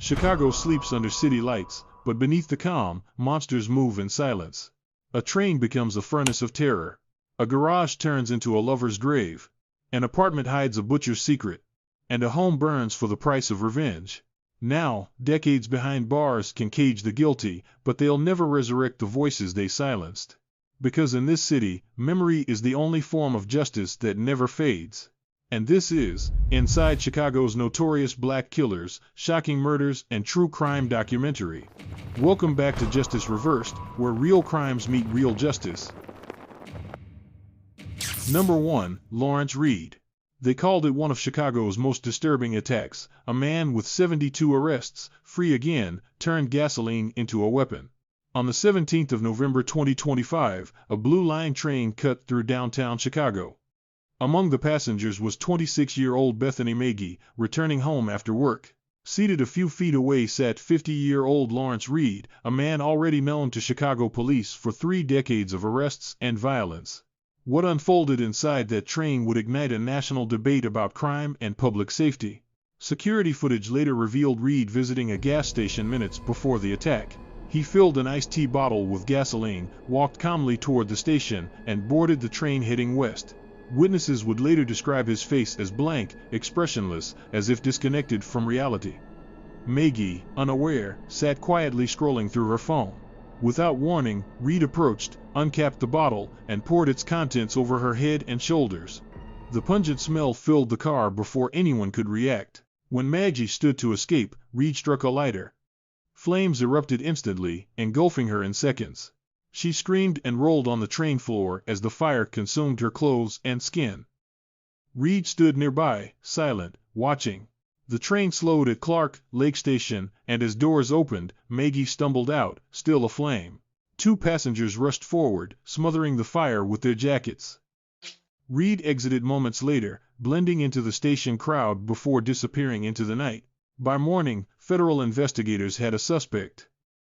Chicago sleeps under city lights, but beneath the calm, monsters move in silence. A train becomes a furnace of terror. A garage turns into a lover's grave. An apartment hides a butcher's secret. And a home burns for the price of revenge. Now, decades behind bars can cage the guilty, but they'll never resurrect the voices they silenced. Because in this city, memory is the only form of justice that never fades. And this is Inside Chicago's Notorious Black Killers, Shocking Murders, and True Crime Documentary. Welcome back to Justice Reversed, where real crimes meet real justice. Number 1. Lawrence Reed. They called it one of Chicago's most disturbing attacks. A man with 72 arrests, free again, turned gasoline into a weapon. On the 17th of November 2025, a Blue Line train cut through downtown Chicago. Among the passengers was 26-year-old Bethany Magee, returning home after work. Seated a few feet away sat 50-year-old Lawrence Reed, a man already known to Chicago police for 3 decades of arrests and violence. What unfolded inside that train would ignite a national debate about crime and public safety. Security footage later revealed Reed visiting a gas station minutes before the attack. He filled an iced tea bottle with gasoline, walked calmly toward the station, and boarded the train heading west. Witnesses would later describe his face as blank, expressionless, as if disconnected from reality. Magee, unaware, sat quietly scrolling through her phone. Without warning, Reed approached, uncapped the bottle, and poured its contents over her head and shoulders. The pungent smell filled the car before anyone could react. When Magee stood to escape, Reed struck a lighter. Flames erupted instantly, engulfing her in seconds. She screamed and rolled on the train floor as the fire consumed her clothes and skin. Reed stood nearby, silent, watching. The train slowed at Clark Lake Station, and as doors opened, Magee stumbled out, still aflame. 2 passengers rushed forward, smothering the fire with their jackets. Reed exited moments later, blending into the station crowd before disappearing into the night. By morning, federal investigators had a suspect.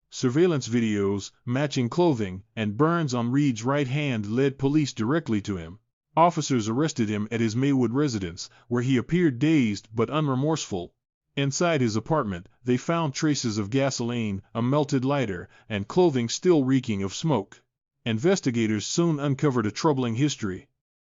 Surveillance videos, matching clothing, and burns on Reed's right hand led police directly to him. Officers arrested him at his Maywood residence, where he appeared dazed but unremorseful. Inside his apartment, they found traces of gasoline, a melted lighter, and clothing still reeking of smoke. Investigators soon uncovered a troubling history.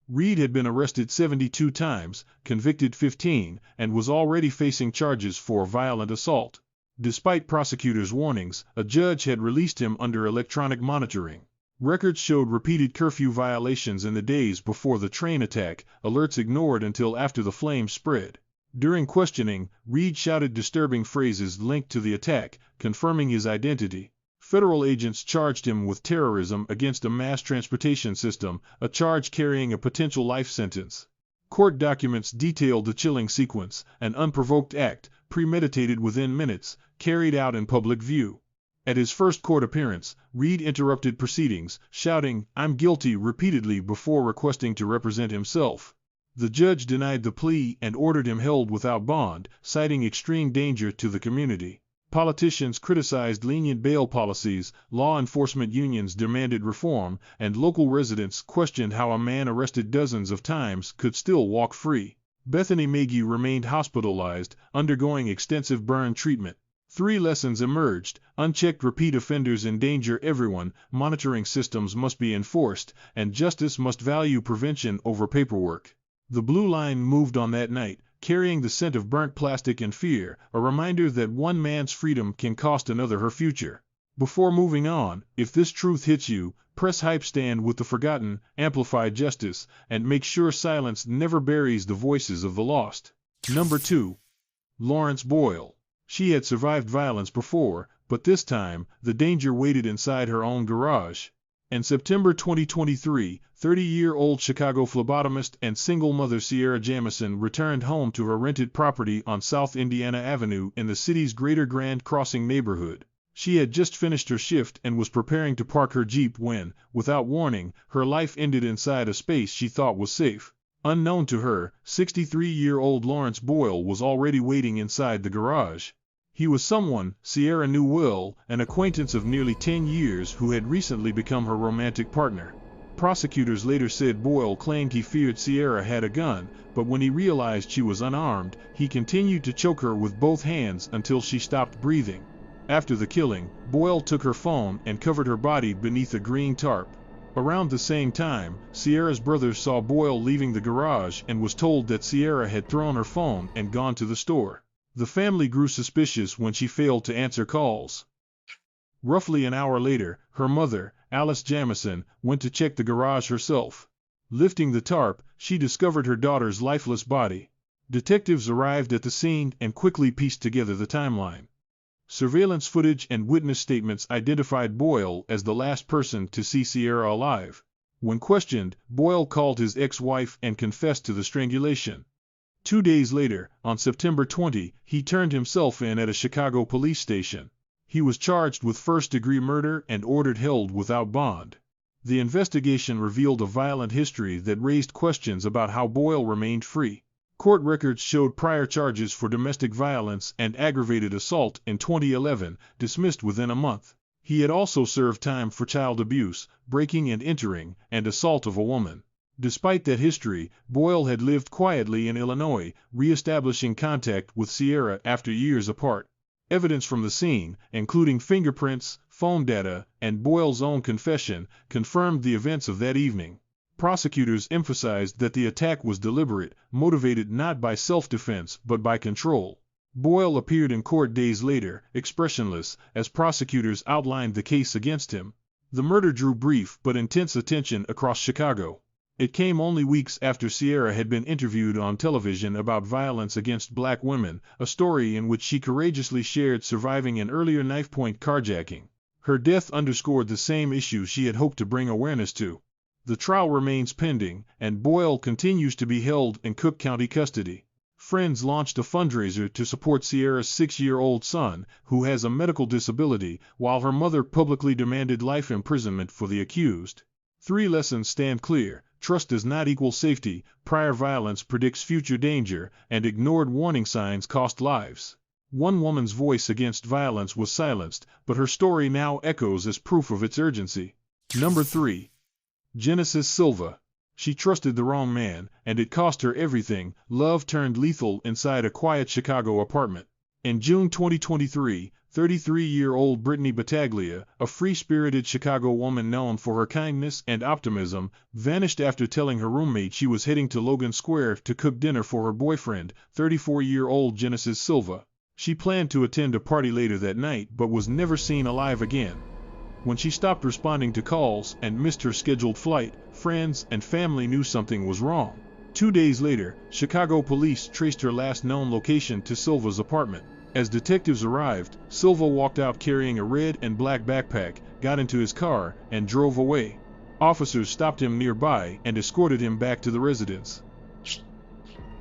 Reed had been arrested 72 times, convicted 15, and was already facing charges for violent assault. Despite prosecutors' warnings, a judge had released him under electronic monitoring. Records showed repeated curfew violations in the days before the train attack, alerts ignored until after the flames spread. During questioning, Reed shouted disturbing phrases linked to the attack, confirming his identity. Federal agents charged him with terrorism against a mass transportation system, a charge carrying a potential life sentence. Court documents detailed the chilling sequence, an unprovoked act, premeditated within minutes, carried out in public view. At his first court appearance, Reed interrupted proceedings, shouting, "I'm guilty," repeatedly before requesting to represent himself. The judge denied the plea and ordered him held without bond, citing extreme danger to the community. Politicians criticized lenient bail policies, law enforcement unions demanded reform, and local residents questioned how a man arrested dozens of times could still walk free. Bethany Magee remained hospitalized, undergoing extensive burn treatment. 3 lessons emerged: unchecked repeat offenders endanger everyone, monitoring systems must be enforced, and justice must value prevention over paperwork. The Blue Line moved on that night, carrying the scent of burnt plastic and fear, a reminder that one man's freedom can cost another her future. Before moving on, if this truth hits you, press hype, stand with the forgotten, amplify justice, and make sure silence never buries the voices of the lost. Number 2. Lawrence Boyle. She had survived violence before, but this time, the danger waited inside her own garage. In September 2023, 30-year-old Chicago phlebotomist and single mother Sierra Jamison returned home to her rented property on South Indiana Avenue in the city's Greater Grand Crossing neighborhood. She had just finished her shift and was preparing to park her Jeep when, without warning, her life ended inside a space she thought was safe. Unknown to her, 63-year-old Lawrence Boyle was already waiting inside the garage. He was someone Sierra knew well, an acquaintance of nearly 10 years who had recently become her romantic partner. Prosecutors later said Boyle claimed he feared Sierra had a gun, but when he realized she was unarmed, he continued to choke her with both hands until she stopped breathing. After the killing, Boyle took her phone and covered her body beneath a green tarp. Around the same time, Sierra's brother saw Boyle leaving the garage and was told that Sierra had thrown her phone and gone to the store. The family grew suspicious when she failed to answer calls. Roughly an hour later, her mother, Alice Jamison, went to check the garage herself. Lifting the tarp, she discovered her daughter's lifeless body. Detectives arrived at the scene and quickly pieced together the timeline. Surveillance footage and witness statements identified Boyle as the last person to see Sierra alive. When questioned, Boyle called his ex-wife and confessed to the strangulation. 2 days later, on September 20, he turned himself in at a Chicago police station. He was charged with first-degree murder and ordered held without bond. The investigation revealed a violent history that raised questions about how Boyle remained free. Court records showed prior charges for domestic violence and aggravated assault in 2011, dismissed within a month. He had also served time for child abuse, breaking and entering, and assault of a woman. Despite that history, Boyle had lived quietly in Illinois, re-establishing contact with Sierra after years apart. Evidence from the scene, including fingerprints, phone data, and Boyle's own confession, confirmed the events of that evening. Prosecutors emphasized that the attack was deliberate, motivated not by self-defense but by control. Boyle appeared in court days later, expressionless, as prosecutors outlined the case against him. The murder drew brief but intense attention across Chicago. It came only weeks after Sierra had been interviewed on television about violence against black women, a story in which she courageously shared surviving an earlier knife-point carjacking. Her death underscored the same issue she had hoped to bring awareness to. The trial remains pending, and Boyle continues to be held in Cook County custody. Friends launched a fundraiser to support Sierra's 6-year-old son, who has a medical disability, while her mother publicly demanded life imprisonment for the accused. 3 lessons stand clear. Trust does not equal safety, prior violence predicts future danger, and ignored warning signs cost lives. One woman's voice against violence was silenced, but her story now echoes as proof of its urgency. Number 3. Genesis Silva. She trusted the wrong man, and it cost her everything. Love turned lethal inside a quiet Chicago apartment. In June 2023, 33-year-old Brittany Battaglia, a free-spirited Chicago woman known for her kindness and optimism, vanished after telling her roommate she was heading to Logan Square to cook dinner for her boyfriend, 34-year-old Genesis Silva. She planned to attend a party later that night but was never seen alive again. When she stopped responding to calls and missed her scheduled flight, friends and family knew something was wrong. 2 days later, Chicago police traced her last known location to Silva's apartment. As detectives arrived, Silva walked out carrying a red and black backpack, got into his car, and drove away. Officers stopped him nearby and escorted him back to the residence.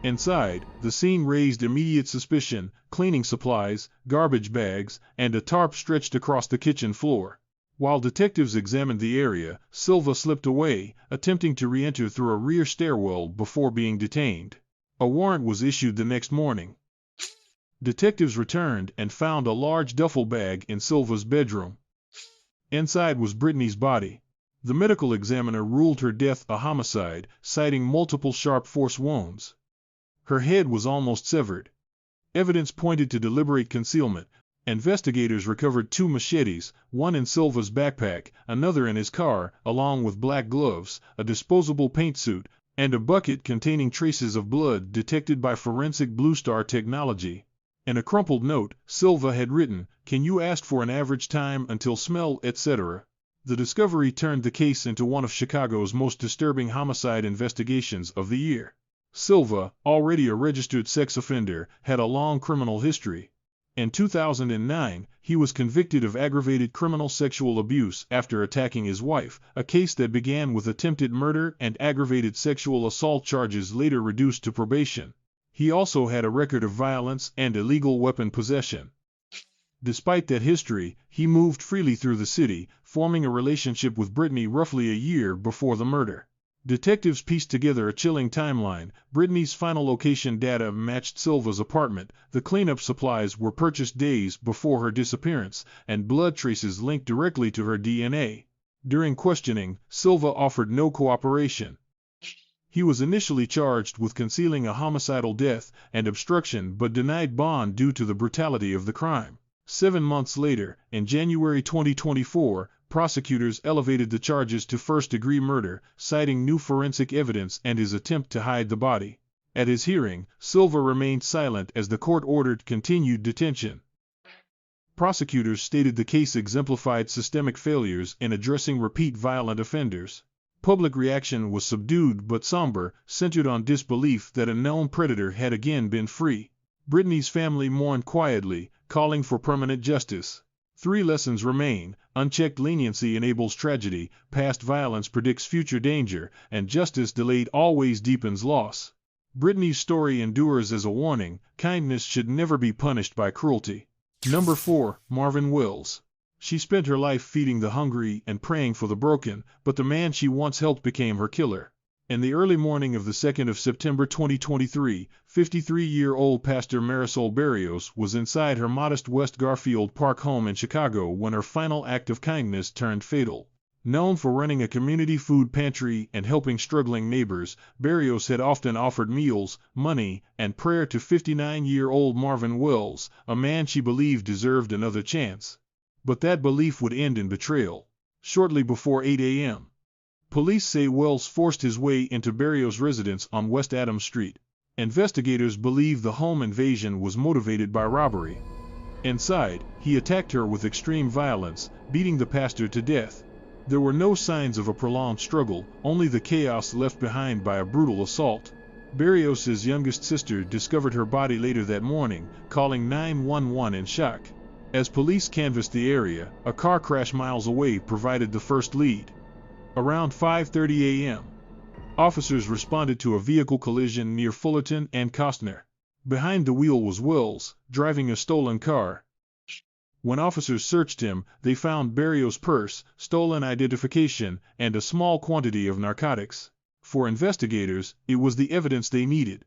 Inside, the scene raised immediate suspicion: cleaning supplies, garbage bags, and a tarp stretched across the kitchen floor. While detectives examined the area, Silva slipped away, attempting to re-enter through a rear stairwell before being detained. A warrant was issued the next morning. Detectives returned and found a large duffel bag in Silva's bedroom. Inside was Brittany's body. The medical examiner ruled her death a homicide, citing multiple sharp force wounds. Her head was almost severed. Evidence pointed to deliberate concealment. Investigators recovered 2 machetes, one in Silva's backpack, another in his car, along with black gloves, a disposable paint suit, and a bucket containing traces of blood detected by forensic Blue Star technology. In a crumpled note, Silva had written, "Can you ask for an average time until smell, etc." The discovery turned the case into one of Chicago's most disturbing homicide investigations of the year. Silva, already a registered sex offender, had a long criminal history. In 2009, he was convicted of aggravated criminal sexual abuse after attacking his wife, a case that began with attempted murder and aggravated sexual assault charges later reduced to probation. He also had a record of violence and illegal weapon possession. Despite that history, he moved freely through the city, forming a relationship with Brittany roughly a year before the murder. Detectives pieced together a chilling timeline. Brittany's final location data matched Silva's apartment, the cleanup supplies were purchased days before her disappearance, and blood traces linked directly to her DNA. During questioning, Silva offered no cooperation. He was initially charged with concealing a homicidal death and obstruction but denied bond due to the brutality of the crime. 7 months later, in January 2024, prosecutors elevated the charges to first-degree murder, citing new forensic evidence and his attempt to hide the body. At his hearing, Silva remained silent as the court ordered continued detention. Prosecutors stated the case exemplified systemic failures in addressing repeat violent offenders. Public reaction was subdued but somber, centered on disbelief that a known predator had again been free. Brittany's family mourned quietly, calling for permanent justice. 3 lessons remain: unchecked leniency enables tragedy, past violence predicts future danger, and justice delayed always deepens loss. Brittany's story endures as a warning: kindness should never be punished by cruelty. Number 4. Marvin Wells. She spent her life feeding the hungry and praying for the broken, but the man she once helped became her killer. In the early morning of the 2nd of September 2023, 53-year-old Pastor Marisol Barrios was inside her modest West Garfield Park home in Chicago when her final act of kindness turned fatal. Known for running a community food pantry and helping struggling neighbors, Barrios had often offered meals, money, and prayer to 59-year-old Marvin Wells, a man she believed deserved another chance. But that belief would end in betrayal. Shortly before 8 a.m., police say Wells forced his way into Barrios' residence on West Adams Street. Investigators believe the home invasion was motivated by robbery. Inside, he attacked her with extreme violence, beating the pastor to death. There were no signs of a prolonged struggle, only the chaos left behind by a brutal assault. Barrios' youngest sister discovered her body later that morning, calling 911 in shock. As police canvassed the area, a car crash miles away provided the first lead. Around 5:30 a.m., officers responded to a vehicle collision near Fullerton and Costner. Behind the wheel was Wells, driving a stolen car. When officers searched him, they found Barrios' purse, stolen identification, and a small quantity of narcotics. For investigators, it was the evidence they needed.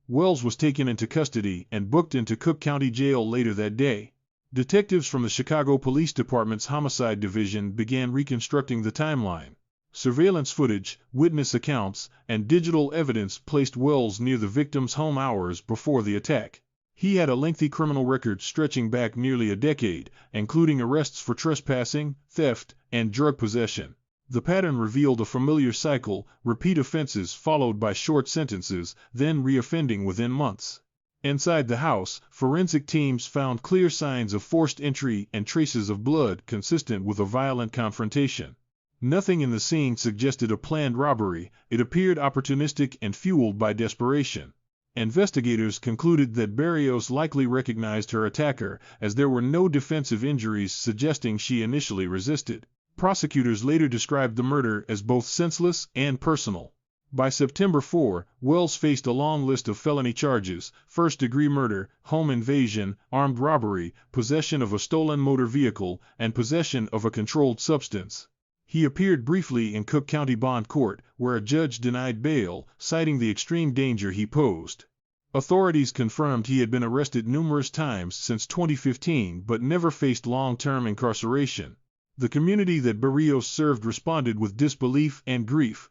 Wells was taken into custody and booked into Cook County Jail later that day. Detectives from the Chicago Police Department's Homicide Division began reconstructing the timeline. Surveillance footage, witness accounts, and digital evidence placed Wells near the victim's home hours before the attack. He had a lengthy criminal record stretching back nearly a decade, including arrests for trespassing, theft, and drug possession. The pattern revealed a familiar cycle: repeat offenses followed by short sentences, then reoffending within months. Inside the house, forensic teams found clear signs of forced entry and traces of blood consistent with a violent confrontation. Nothing in the scene suggested a planned robbery; it appeared opportunistic and fueled by desperation. Investigators concluded that Barrios likely recognized her attacker, as there were no defensive injuries suggesting she initially resisted. Prosecutors later described the murder as both senseless and personal. By September 4, Wells faced a long list of felony charges: first-degree murder, home invasion, armed robbery, possession of a stolen motor vehicle, and possession of a controlled substance. He appeared briefly in Cook County Bond Court, where a judge denied bail, citing the extreme danger he posed. Authorities confirmed he had been arrested numerous times since 2015 but never faced long-term incarceration. The community that Barrios served responded with disbelief and grief.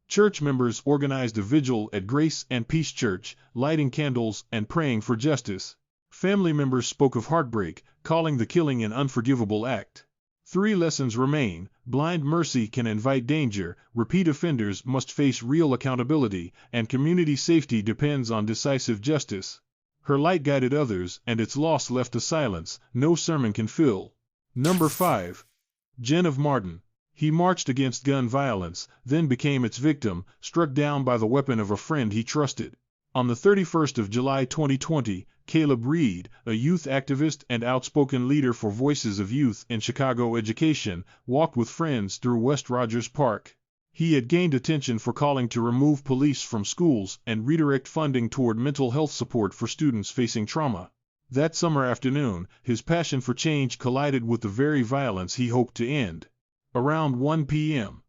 Church members organized a vigil at Grace and Peace Church, lighting candles and praying for justice. Family members spoke of heartbreak, calling the killing an unforgivable act. 3 lessons remain: blind mercy can invite danger, repeat offenders must face real accountability, and community safety depends on decisive justice. Her light guided others, and its loss left a silence no sermon can fill. Number 5. Genove Martin. He marched against gun violence, then became its victim, struck down by the weapon of a friend he trusted. On the 31st of July 2020, Caleb Reed, a youth activist and outspoken leader for Voices of Youth in Chicago education, walked with friends through West Rogers Park. He had gained attention for calling to remove police from schools and redirect funding toward mental health support for students facing trauma. That summer afternoon, his passion for change collided with the very violence he hoped to end. Around 1 p.m.,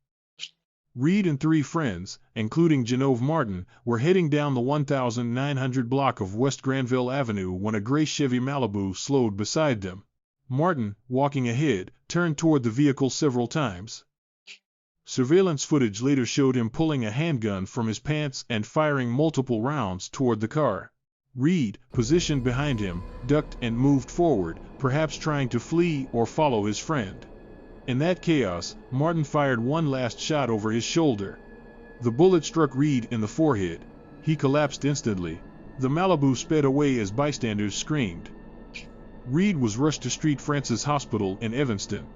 Reed and 3 friends, including Genove Martin, were heading down the 1900 block of West Granville Avenue when a gray Chevy Malibu slowed beside them. Martin, walking ahead, turned toward the vehicle several times. Surveillance footage later showed him pulling a handgun from his pants and firing multiple rounds toward the car. Reed, positioned behind him, ducked and moved forward, perhaps trying to flee or follow his friend. In that chaos, Martin fired one last shot over his shoulder. The bullet struck Reed in the forehead. He collapsed instantly. The Malibu sped away as bystanders screamed. Reed was rushed to St. Francis Hospital in Evanston.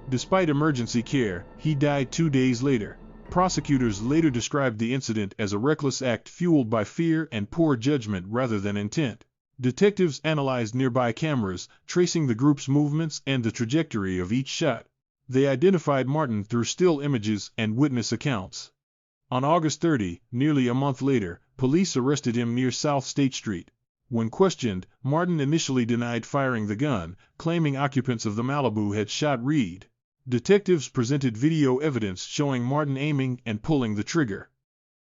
Despite emergency care, he died 2 days later. Prosecutors later described the incident as a reckless act fueled by fear and poor judgment rather than intent. Detectives analyzed nearby cameras, tracing the group's movements and the trajectory of each shot. They identified Martin through still images and witness accounts. On August 30, nearly a month later, police arrested him near South State Street. When questioned, Martin initially denied firing the gun, claiming occupants of the Malibu had shot Reed. Detectives presented video evidence showing Martin aiming and pulling the trigger.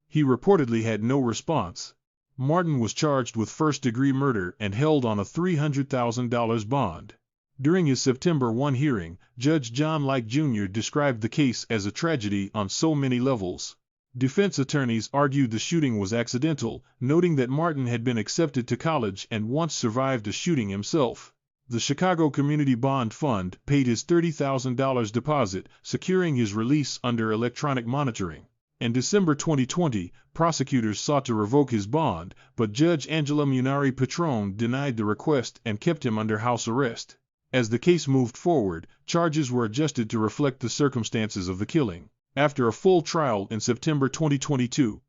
He reportedly had no response. Martin was charged with first-degree murder and held on a $300,000 bond. During his September 1 hearing, Judge John Light Jr. described the case as a tragedy on so many levels. Defense attorneys argued the shooting was accidental, noting that Martin had been accepted to college and once survived a shooting himself. The Chicago Community Bond Fund paid his $30,000 deposit, securing his release under electronic monitoring. In December 2020, prosecutors sought to revoke his bond, but Judge Angela Munari-Petrone denied the request and kept him under house arrest. As the case moved forward, charges were adjusted to reflect the circumstances of the killing. After a full trial in September 2022,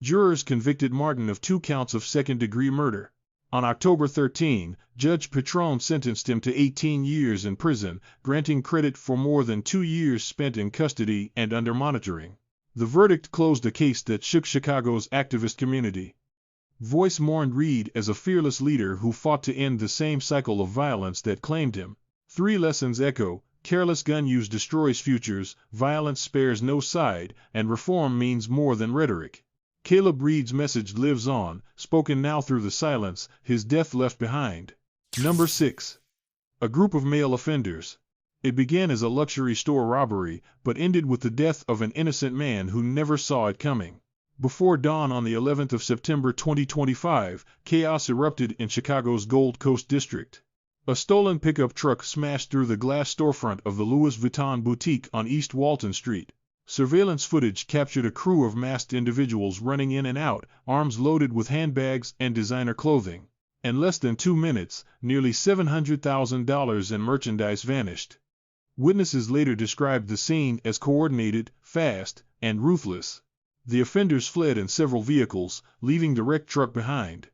jurors convicted Martin of 2 counts of second-degree murder. On October 13, Judge Petrone sentenced him to 18 years in prison, granting credit for more than 2 years spent in custody and under monitoring. The verdict closed a case that shook Chicago's activist community. Voice mourned Reed as a fearless leader who fought to end the same cycle of violence that claimed him. 3 lessons echo: careless gun use destroys futures, violence spares no side, and reform means more than rhetoric. Caleb Reed's message lives on, spoken now through the silence his death left behind. Number 6. A group of male offenders. It began as a luxury store robbery, but ended with the death of an innocent man who never saw it coming. Before dawn on the 11th of September 2025, chaos erupted in Chicago's Gold Coast district. A stolen pickup truck smashed through the glass storefront of the Louis Vuitton boutique on East Walton Street. Surveillance footage captured a crew of masked individuals running in and out, arms loaded with handbags and designer clothing. In less than 2 minutes, nearly $700,000 in merchandise vanished. Witnesses later described the scene as coordinated, fast, and ruthless. The offenders fled in several vehicles, leaving the wrecked truck behind.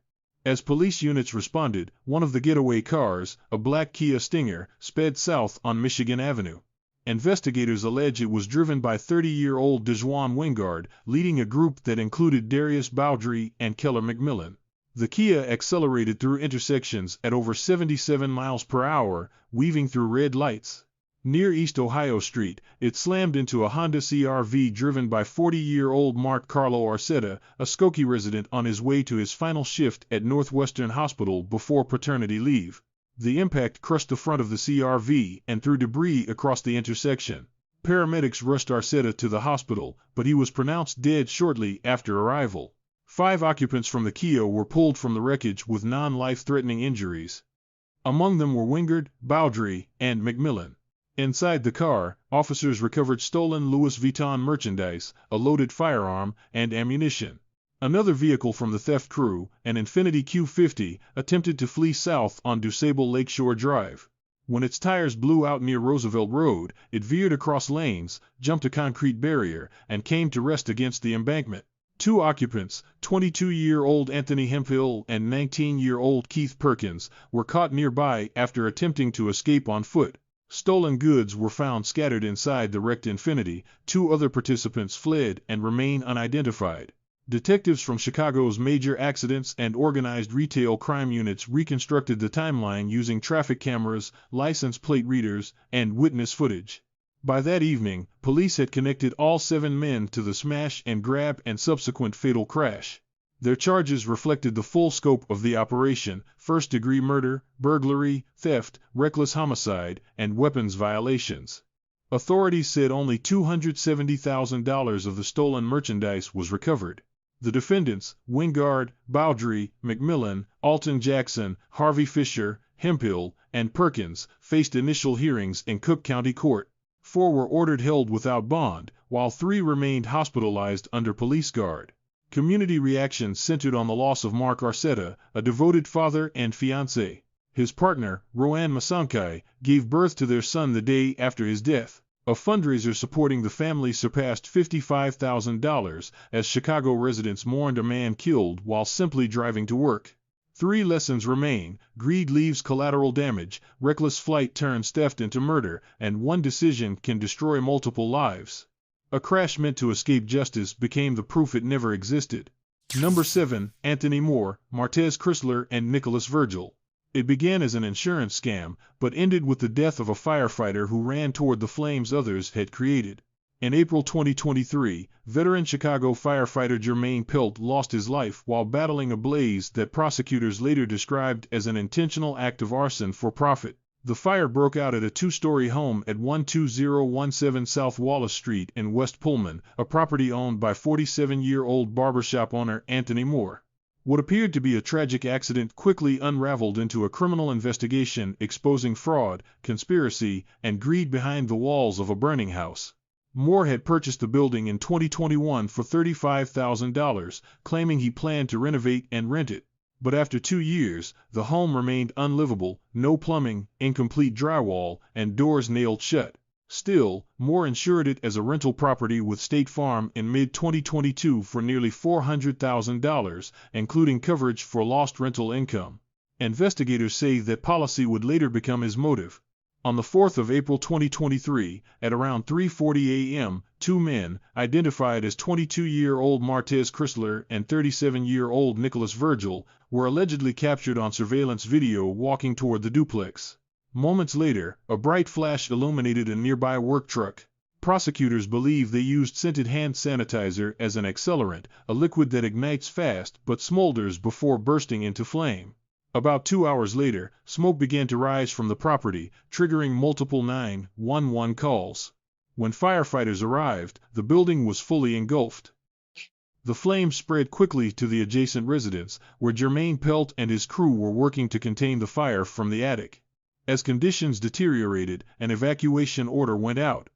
As police units responded, one of the getaway cars, a black Kia Stinger, sped south on Michigan Avenue. Investigators allege it was driven by 30-year-old DeJuan Wingard, leading a group that included Darius Bowdry and Keller McMillan. The Kia accelerated through intersections at over 77 miles per hour, weaving through red lights. Near East Ohio Street, it slammed into a Honda CR-V driven by 40-year-old Mark Carlo Arcetta, a Skokie resident on his way to his final shift at Northwestern Hospital before paternity leave. The impact crushed the front of the CR-V and threw debris across the intersection. Paramedics rushed Arcetta to the hospital, but he was pronounced dead shortly after arrival. 5 occupants from the Kia were pulled from the wreckage with non-life-threatening injuries. Among them were Wingard, Bowdry, and McMillan. Inside the car, officers recovered stolen Louis Vuitton merchandise, a loaded firearm, and ammunition. Another vehicle from the theft crew, an Infiniti Q50, attempted to flee south on DuSable Lakeshore Drive. When its tires blew out near Roosevelt Road, it veered across lanes, jumped a concrete barrier, and came to rest against the embankment. 2 occupants, 22-year-old Anthony Hemphill and 19-year-old Keith Perkins, were caught nearby after attempting to escape on foot. Stolen goods were found scattered inside the wrecked Infiniti. 2 other participants fled and remain unidentified. Detectives from Chicago's major accidents and organized retail crime units reconstructed the timeline using traffic cameras, license plate readers, and witness footage. By that evening, police had connected all 7 men to the smash and grab and subsequent fatal crash. Their charges reflected the full scope of the operation: first-degree murder, burglary, theft, reckless homicide, and weapons violations. Authorities said only $270,000 of the stolen merchandise was recovered. The defendants, Wingard, Bowdry, McMillan, Alton Jackson, Harvey Fisher, Hemphill, and Perkins, faced initial hearings in Cook County Court. 4 were ordered held without bond, while 3 remained hospitalized under police guard. Community reaction centered on the loss of Mark Arcetta, a devoted father and fiancé. His partner, Roanne Masankai, gave birth to their son the day after his death. A fundraiser supporting the family surpassed $55,000 as Chicago residents mourned a man killed while simply driving to work. 3 lessons remain: greed leaves collateral damage, reckless flight turns theft into murder, and one decision can destroy multiple lives. A crash meant to escape justice became the proof it never existed. Number 7. Anthony Moore, Martez Cristler, and Nicholas Virgil. It began as an insurance scam, but ended with the death of a firefighter who ran toward the flames others had created. In April 2023, veteran Chicago firefighter Jermaine Pelt lost his life while battling a blaze that prosecutors later described as an intentional act of arson for profit. The fire broke out at a 2-story home at 12017 South Wallace Street in West Pullman, a property owned by 47-year-old barbershop owner Anthony Moore. What appeared to be a tragic accident quickly unraveled into a criminal investigation exposing fraud, conspiracy, and greed behind the walls of a burning house. Moore had purchased the building in 2021 for $35,000, claiming he planned to renovate and rent it. But after 2 years, the home remained unlivable: no plumbing, incomplete drywall, and doors nailed shut. Still, Moore insured it as a rental property with State Farm in mid-2022 for nearly $400,000, including coverage for lost rental income. Investigators say that policy would later become his motive. On the 4th of April 2023, at around 3:40 a.m., 2 men, identified as 22-year-old Martez Cristler and 37-year-old Nicholas Virgil, were allegedly captured on surveillance video walking toward the duplex. Moments later, a bright flash illuminated a nearby work truck. Prosecutors believe they used scented hand sanitizer as an accelerant, a liquid that ignites fast but smolders before bursting into flame. About 2 hours later, smoke began to rise from the property, triggering multiple 911 calls. When firefighters arrived, the building was fully engulfed. The flames spread quickly to the adjacent residence, where Jermaine Pelt and his crew were working to contain the fire from the attic. As conditions deteriorated, an evacuation order went out.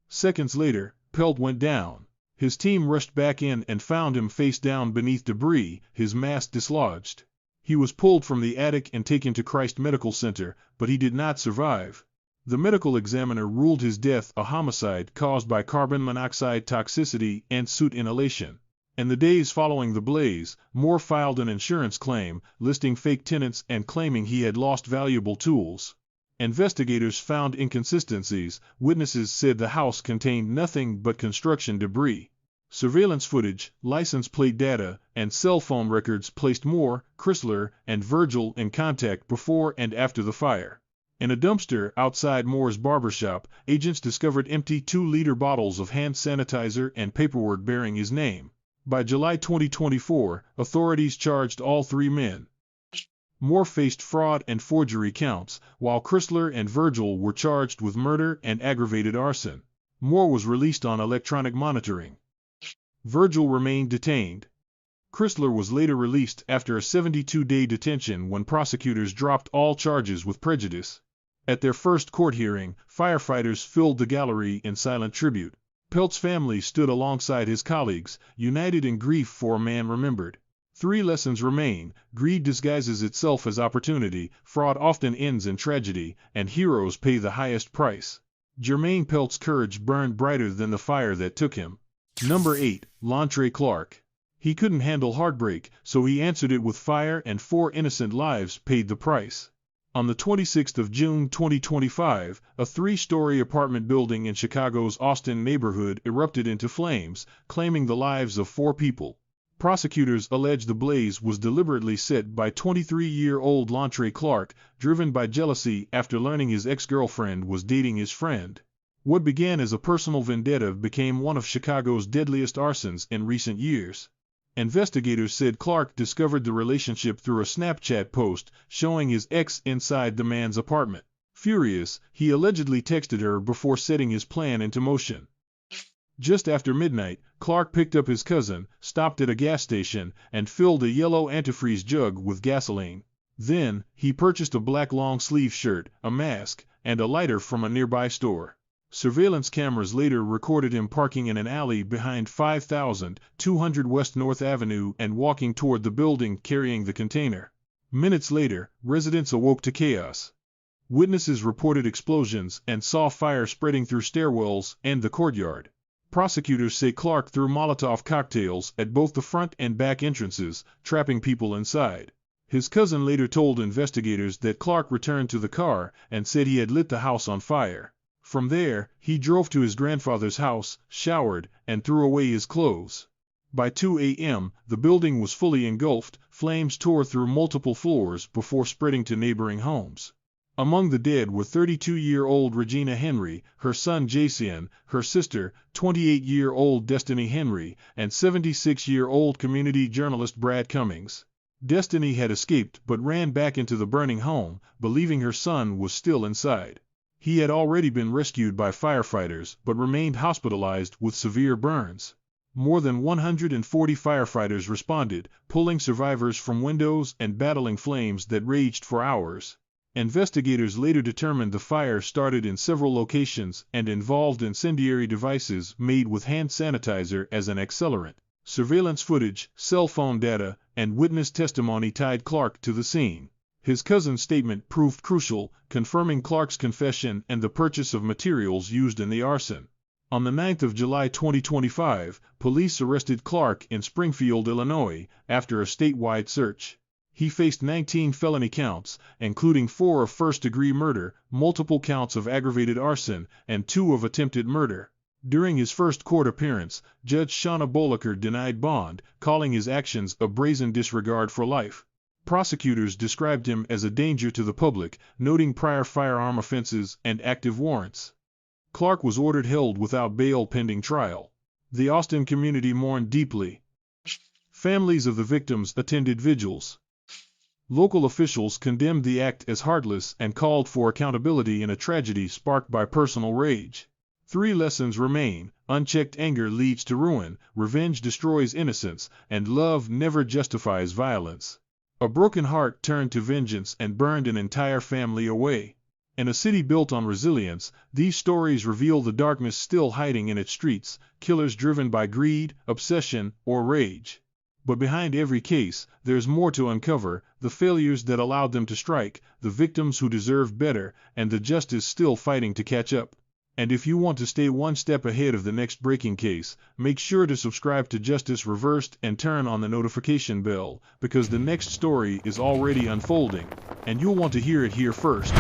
Seconds later, Pelt went down. His team rushed back in and found him face down beneath debris, his mask dislodged. He was pulled from the attic and taken to Christ Medical Center, but he did not survive. The medical examiner ruled his death a homicide caused by carbon monoxide toxicity and soot inhalation. In the days following the blaze, Moore filed an insurance claim, listing fake tenants and claiming he had lost valuable tools. Investigators found inconsistencies. Witnesses said the house contained nothing but construction debris. Surveillance footage, license plate data, and cell phone records placed Moore, Cristler, and Virgil in contact before and after the fire. In a dumpster outside Moore's barbershop, agents discovered empty 2-liter bottles of hand sanitizer and paperwork bearing his name. By July 2024, authorities charged all 3 men. Moore faced fraud and forgery counts, while Cristler and Virgil were charged with murder and aggravated arson. Moore was released on electronic monitoring. Virgil remained detained. Cristler was later released after a 72-day detention when prosecutors dropped all charges with prejudice. At their first court hearing, firefighters filled the gallery in silent tribute. Pelt's family stood alongside his colleagues, united in grief for a man remembered. 3 lessons remain: greed disguises itself as opportunity, fraud often ends in tragedy, and heroes pay the highest price. Jermaine Pelt's courage burned brighter than the fire that took him. Number 8. Lontray Clark. He couldn't handle heartbreak, so he answered it with fire, and 4 innocent lives paid the price. On the 26th of June 2025, a 3-story apartment building in Chicago's Austin neighborhood erupted into flames, claiming the lives of 4 people. Prosecutors allege the blaze was deliberately set by 23-year-old Lontray Clark, driven by jealousy after learning his ex-girlfriend was dating his friend. What began as a personal vendetta became one of Chicago's deadliest arsons in recent years. Investigators said Clark discovered the relationship through a Snapchat post showing his ex inside the man's apartment. Furious, he allegedly texted her before setting his plan into motion. Just after midnight, Clark picked up his cousin, stopped at a gas station, and filled a yellow antifreeze jug with gasoline. Then, he purchased a black long-sleeve shirt, a mask, and a lighter from a nearby store. Surveillance cameras later recorded him parking in an alley behind 5200 West North Avenue and walking toward the building carrying the container. Minutes later, residents awoke to chaos. Witnesses reported explosions and saw fire spreading through stairwells and the courtyard. Prosecutors say Clark threw Molotov cocktails at both the front and back entrances, trapping people inside. His cousin later told investigators that Clark returned to the car and said he had lit the house on fire. From there, he drove to his grandfather's house, showered, and threw away his clothes. By 2 a.m., the building was fully engulfed, flames tore through multiple floors before spreading to neighboring homes. Among the dead were 32-year-old Regina Henry, her son Jason, her sister, 28-year-old Destiny Henry, and 76-year-old community journalist Brad Cummings. Destiny had escaped but ran back into the burning home, believing her son was still inside. He had already been rescued by firefighters but remained hospitalized with severe burns. More than 140 firefighters responded, pulling survivors from windows and battling flames that raged for hours. Investigators later determined the fire started in several locations and involved incendiary devices made with hand sanitizer as an accelerant. Surveillance footage, cell phone data, and witness testimony tied Clark to the scene. His cousin's statement proved crucial, confirming Clark's confession and the purchase of materials used in the arson. On the 9th of July 2025, police arrested Clark in Springfield, Illinois, after a statewide search. He faced 19 felony counts, including 4 of first-degree murder, multiple counts of aggravated arson, and 2 of attempted murder. During his first court appearance, Judge Shauna Boliker denied bond, calling his actions a brazen disregard for life. Prosecutors described him as a danger to the public, noting prior firearm offenses and active warrants. Clark was ordered held without bail pending trial. The Austin community mourned deeply. Families of the victims attended vigils. Local officials condemned the act as heartless and called for accountability in a tragedy sparked by personal rage. 3 lessons remain: unchecked anger leads to ruin, revenge destroys innocence, and love never justifies violence. A broken heart turned to vengeance and burned an entire family away. In a city built on resilience, these stories reveal the darkness still hiding in its streets, killers driven by greed, obsession, or rage. But behind every case, there's more to uncover: the failures that allowed them to strike, the victims who deserve better, and the justice still fighting to catch up. And if you want to stay one step ahead of the next breaking case, make sure to subscribe to Justice Reversed and turn on the notification bell, because the next story is already unfolding, and you'll want to hear it here first.